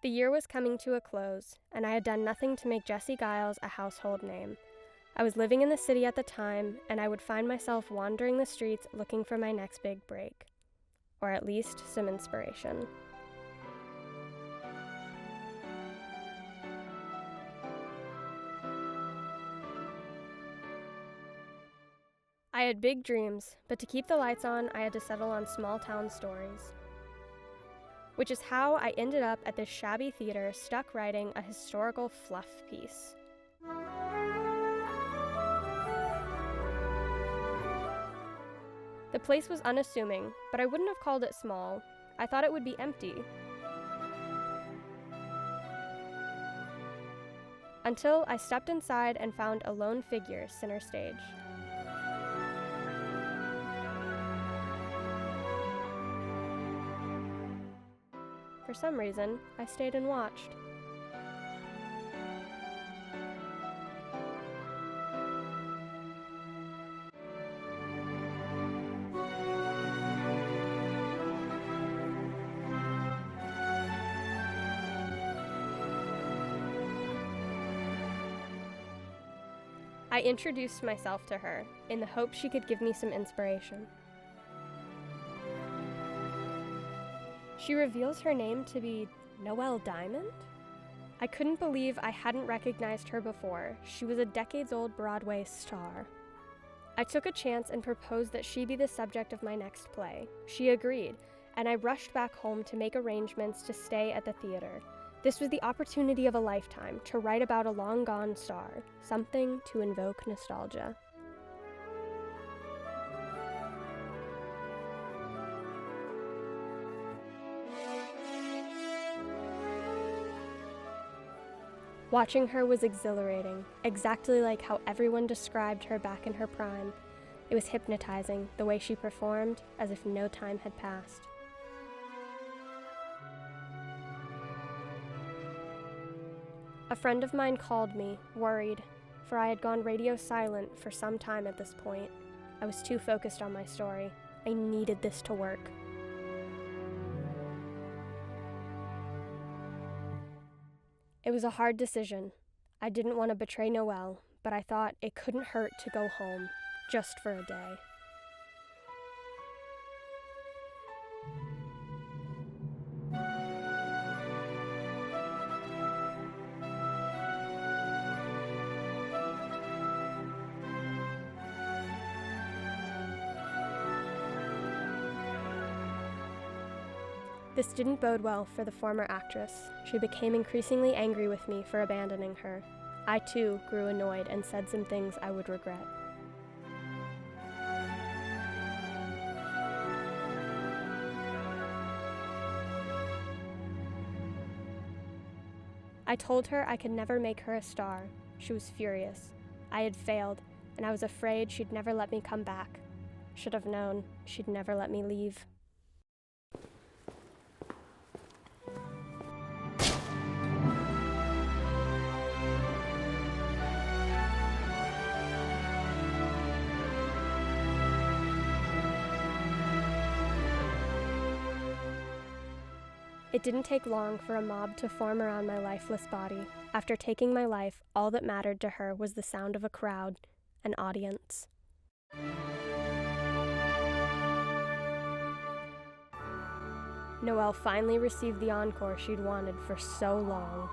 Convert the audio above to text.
The year was coming to a close, and I had done nothing to make Jessie Giles a household name. I was living in the city at the time, and I would find myself wandering the streets looking for my next big break. Or at least some inspiration. I had big dreams, but to keep the lights on, I had to settle on small-town stories. Which is how I ended up at this shabby theater stuck writing a historical fluff piece. The place was unassuming, but I wouldn't have called it small. I thought it would be empty. Until I stepped inside and found a lone figure center stage. For some reason, I stayed and watched. I introduced myself to her in the hope she could give me some inspiration. She reveals her name to be Noelle Diamond? I couldn't believe I hadn't recognized her before. She was a decades-old Broadway star. I took a chance and proposed that she be the subject of my next play. She agreed, and I rushed back home to make arrangements to stay at the theater. This was the opportunity of a lifetime, to write about a long-gone star, something to invoke nostalgia. Watching her was exhilarating, exactly like how everyone described her back in her prime. It was hypnotizing, the way she performed, as if no time had passed. A friend of mine called me, worried, for I had gone radio silent for some time at this point. I was too focused on my story. I needed this to work. It was a hard decision. I didn't want to betray Noelle, but I thought it couldn't hurt to go home, just for a day. This didn't bode well for the former actress. She became increasingly angry with me for abandoning her. I too grew annoyed and said some things I would regret. I told her I could never make her a star. She was furious. I had failed, and I was afraid she'd never let me come back. Should have known she'd never let me leave. It didn't take long for a mob to form around my lifeless body. After taking my life, all that mattered to her was the sound of a crowd, an audience. Noelle finally received the encore she'd wanted for so long.